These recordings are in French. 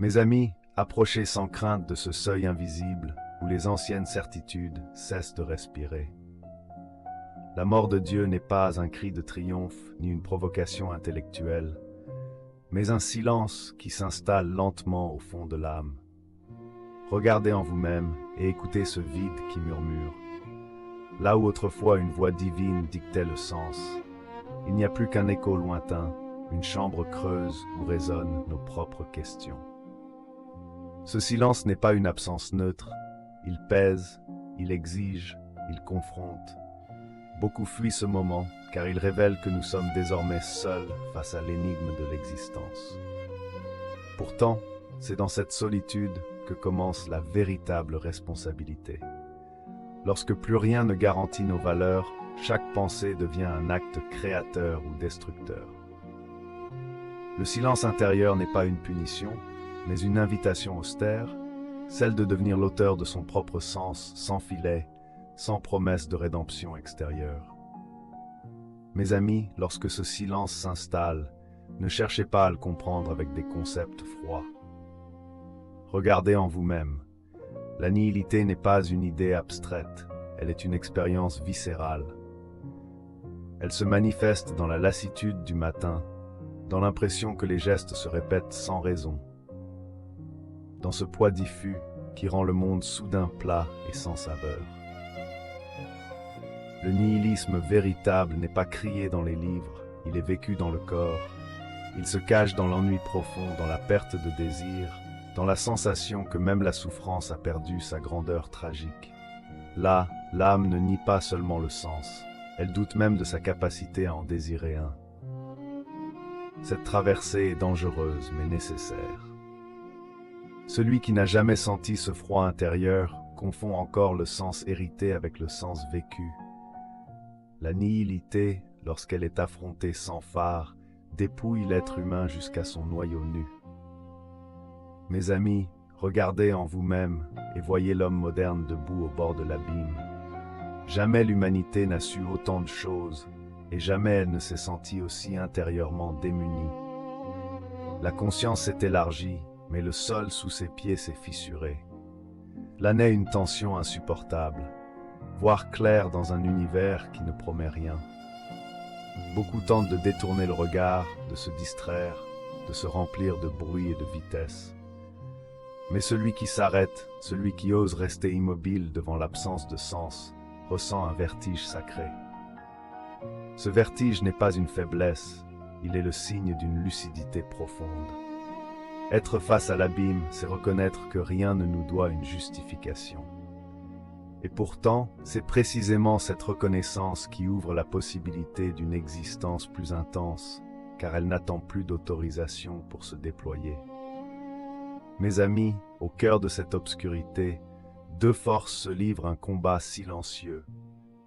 Mes amis, approchez sans crainte de ce seuil invisible où les anciennes certitudes cessent de respirer. La mort de Dieu n'est pas un cri de triomphe ni une provocation intellectuelle, mais un silence qui s'installe lentement au fond de l'âme. Regardez en vous-même et écoutez ce vide qui murmure. Là où autrefois une voix divine dictait le sens, il n'y a plus qu'un écho lointain, une chambre creuse où résonnent nos propres questions. Ce silence n'est pas une absence neutre, il pèse, il exige, il confronte. Beaucoup fuient ce moment, car il révèle que nous sommes désormais seuls face à l'énigme de l'existence. Pourtant, c'est dans cette solitude que commence la véritable responsabilité. Lorsque plus rien ne garantit nos valeurs, chaque pensée devient un acte créateur ou destructeur. Le silence intérieur n'est pas une punition, mais une invitation austère, celle de devenir l'auteur de son propre sens, sans filet, sans promesse de rédemption extérieure. Mes amis, lorsque ce silence s'installe, ne cherchez pas à le comprendre avec des concepts froids. Regardez en vous-même. La nihilité n'est pas une idée abstraite, elle est une expérience viscérale. Elle se manifeste dans la lassitude du matin, dans l'impression que les gestes se répètent sans raison, dans ce poids diffus qui rend le monde soudain plat et sans saveur. Le nihilisme véritable n'est pas crié dans les livres, il est vécu dans le corps. Il se cache dans l'ennui profond, dans la perte de désir, dans la sensation que même la souffrance a perdu sa grandeur tragique. Là, l'âme ne nie pas seulement le sens, elle doute même de sa capacité à en désirer un. Cette traversée est dangereuse mais nécessaire. Celui qui n'a jamais senti ce froid intérieur confond encore le sens hérité avec le sens vécu. La nihilité, lorsqu'elle est affrontée sans phare, dépouille l'être humain jusqu'à son noyau nu. Mes amis, regardez en vous-même et voyez l'homme moderne debout au bord de l'abîme. Jamais l'humanité n'a su autant de choses, et jamais elle ne s'est sentie aussi intérieurement démunie. La conscience s'est élargie, mais le sol sous ses pieds s'est fissuré. Là naît une tension insupportable, voir clair dans un univers qui ne promet rien. Beaucoup tentent de détourner le regard, de se distraire, de se remplir de bruit et de vitesse. Mais celui qui s'arrête, celui qui ose rester immobile devant l'absence de sens, ressent un vertige sacré. Ce vertige n'est pas une faiblesse, il est le signe d'une lucidité profonde. Être face à l'abîme, c'est reconnaître que rien ne nous doit une justification. Et pourtant, c'est précisément cette reconnaissance qui ouvre la possibilité d'une existence plus intense, car elle n'attend plus d'autorisation pour se déployer. Mes amis, au cœur de cette obscurité, deux forces se livrent un combat silencieux.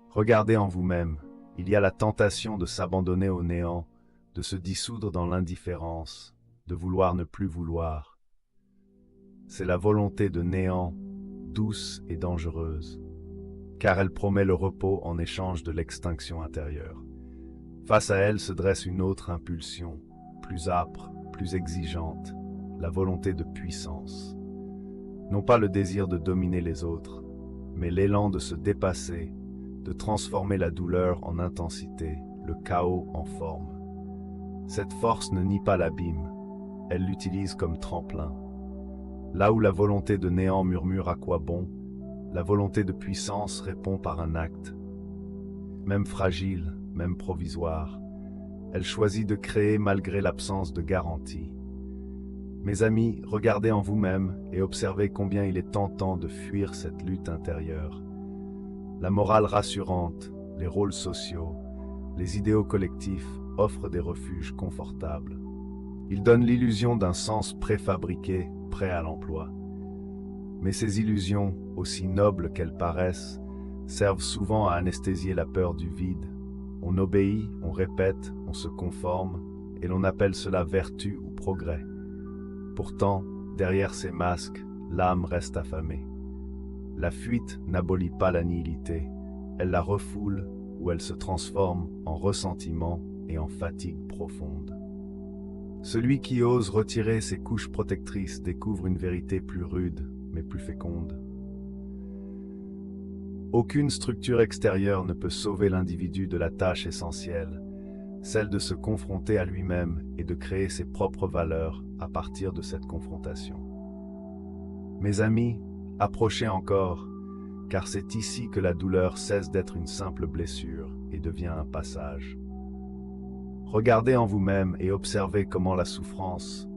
Regardez en vous-même, il y a la tentation de s'abandonner au néant, de se dissoudre dans l'indifférence, de vouloir ne plus vouloir. C'est la volonté de néant, douce et dangereuse, car elle promet le repos en échange de l'extinction intérieure. Face à elle se dresse une autre impulsion, plus âpre, plus exigeante, la volonté de puissance. Non pas le désir de dominer les autres, mais l'élan de se dépasser, de transformer la douleur en intensité, le chaos en forme. Cette force ne nie pas l'abîme, elle l'utilise comme tremplin. Là où la volonté de néant murmure à quoi bon, la volonté de puissance répond par un acte. Même fragile, même provisoire, elle choisit de créer malgré l'absence de garantie. Mes amis, regardez en vous-même et observez combien il est tentant de fuir cette lutte intérieure. La morale rassurante, les rôles sociaux, les idéaux collectifs offrent des refuges confortables. Ils donnent l'illusion d'un sens préfabriqué, prêt à l'emploi. Mais ces illusions, aussi nobles qu'elles paraissent, servent souvent à anesthésier la peur du vide. On obéit, on répète, on se conforme, et l'on appelle cela vertu ou progrès. Pourtant, derrière ces masques, l'âme reste affamée. La fuite n'abolit pas la nihilité, elle la refoule ou elle se transforme en ressentiment et en fatigue profonde. Celui qui ose retirer ses couches protectrices découvre une vérité plus rude, mais plus féconde. Aucune structure extérieure ne peut sauver l'individu de la tâche essentielle, celle de se confronter à lui-même et de créer ses propres valeurs à partir de cette confrontation. Mes amis, approchez encore, car c'est ici que la douleur cesse d'être une simple blessure et devient un passage. Regardez en vous-même et observez comment la souffrance,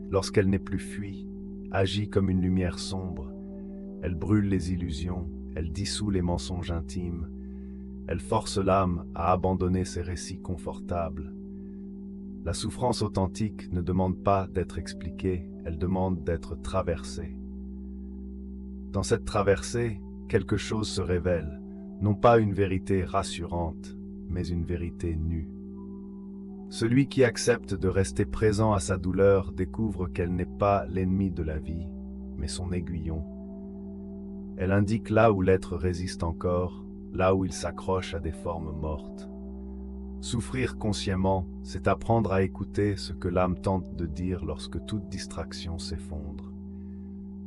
lorsqu'elle n'est plus fuie, agit comme une lumière sombre. Elle brûle les illusions, elle dissout les mensonges intimes, elle force l'âme à abandonner ses récits confortables. La souffrance authentique ne demande pas d'être expliquée, elle demande d'être traversée. Dans cette traversée, quelque chose se révèle, non pas une vérité rassurante, mais une vérité nue. Celui qui accepte de rester présent à sa douleur découvre qu'elle n'est pas l'ennemi de la vie, mais son aiguillon. Elle indique là où l'être résiste encore, là où il s'accroche à des formes mortes. Souffrir consciemment, c'est apprendre à écouter ce que l'âme tente de dire lorsque toute distraction s'effondre.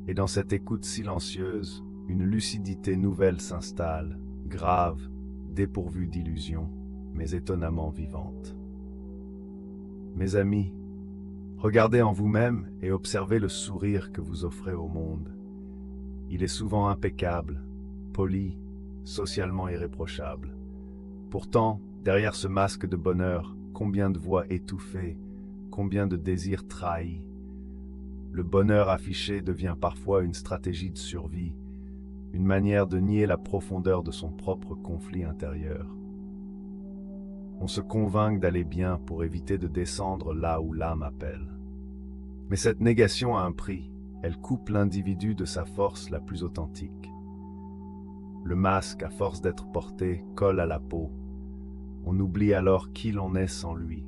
Et dans cette écoute silencieuse, une lucidité nouvelle s'installe, grave, dépourvue d'illusions, mais étonnamment vivante. Mes amis, regardez en vous-même et observez le sourire que vous offrez au monde. Il est souvent impeccable, poli, socialement irréprochable. Pourtant, derrière ce masque de bonheur, combien de voix étouffées, combien de désirs trahis. Le bonheur affiché devient parfois une stratégie de survie, une manière de nier la profondeur de son propre conflit intérieur. On se convainc d'aller bien pour éviter de descendre là où l'âme appelle. Mais cette négation a un prix, elle coupe l'individu de sa force la plus authentique. Le masque, à force d'être porté, colle à la peau. On oublie alors qui l'on est sans lui.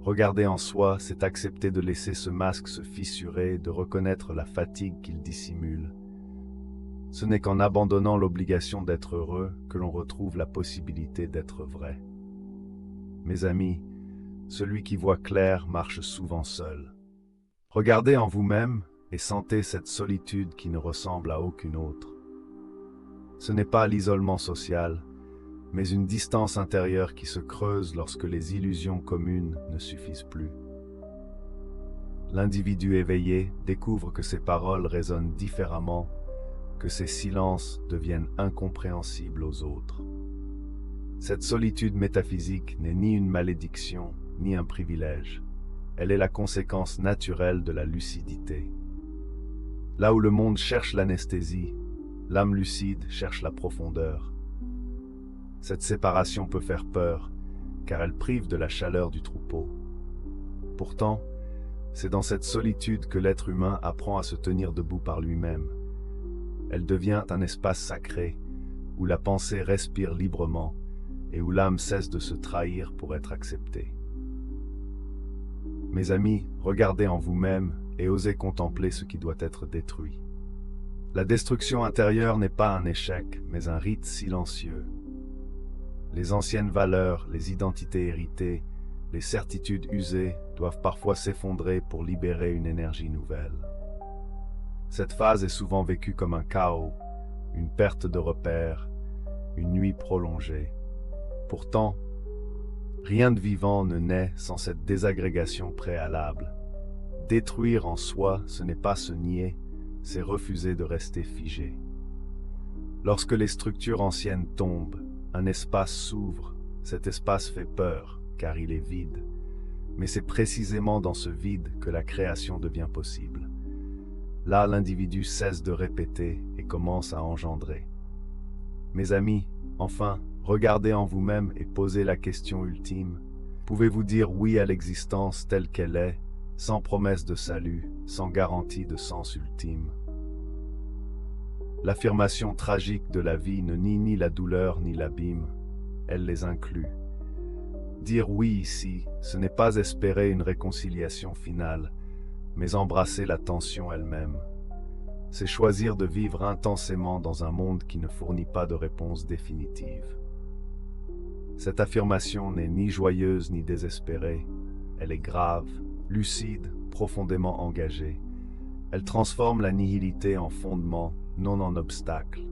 Regarder en soi, c'est accepter de laisser ce masque se fissurer, de reconnaître la fatigue qu'il dissimule. Ce n'est qu'en abandonnant l'obligation d'être heureux que l'on retrouve la possibilité d'être vrai. Mes amis, celui qui voit clair marche souvent seul. Regardez en vous-même et sentez cette solitude qui ne ressemble à aucune autre. Ce n'est pas l'isolement social, mais une distance intérieure qui se creuse lorsque les illusions communes ne suffisent plus. L'individu éveillé découvre que ses paroles résonnent différemment, que ses silences deviennent incompréhensibles aux autres. Cette solitude métaphysique n'est ni une malédiction, ni un privilège. Elle est la conséquence naturelle de la lucidité. Là où le monde cherche l'anesthésie, l'âme lucide cherche la profondeur. Cette séparation peut faire peur, car elle prive de la chaleur du troupeau. Pourtant, c'est dans cette solitude que l'être humain apprend à se tenir debout par lui-même. Elle devient un espace sacré, où la pensée respire librement et où l'âme cesse de se trahir pour être acceptée. Mes amis, regardez en vous-même et osez contempler ce qui doit être détruit. La destruction intérieure n'est pas un échec, mais un rite silencieux. Les anciennes valeurs, les identités héritées, les certitudes usées doivent parfois s'effondrer pour libérer une énergie nouvelle. Cette phase est souvent vécue comme un chaos, une perte de repères, une nuit prolongée. Pourtant, rien de vivant ne naît sans cette désagrégation préalable. Détruire en soi, ce n'est pas se nier, c'est refuser de rester figé. Lorsque les structures anciennes tombent, un espace s'ouvre. Cet espace fait peur, car il est vide. Mais c'est précisément dans ce vide que la création devient possible. Là, l'individu cesse de répéter et commence à engendrer. Mes amis, enfin, regardez en vous-même et posez la question ultime. Pouvez-vous dire oui à l'existence telle qu'elle est, sans promesse de salut, sans garantie de sens ultime? L'affirmation tragique de la vie ne nie ni la douleur ni l'abîme, elle les inclut. Dire oui ici, ce n'est pas espérer une réconciliation finale, mais embrasser la tension elle-même. C'est choisir de vivre intensément dans un monde qui ne fournit pas de réponse définitive. Cette affirmation n'est ni joyeuse ni désespérée, Elle est grave, lucide, profondément engagée. Elle transforme la nihilité en fondement, non en obstacle.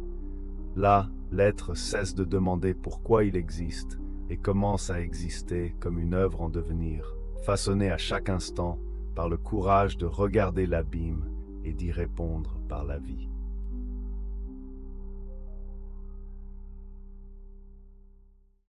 Là, l'être cesse de demander pourquoi il existe et commence à exister comme une œuvre en devenir, façonnée à chaque instant par le courage de regarder l'abîme et d'y répondre par la vie.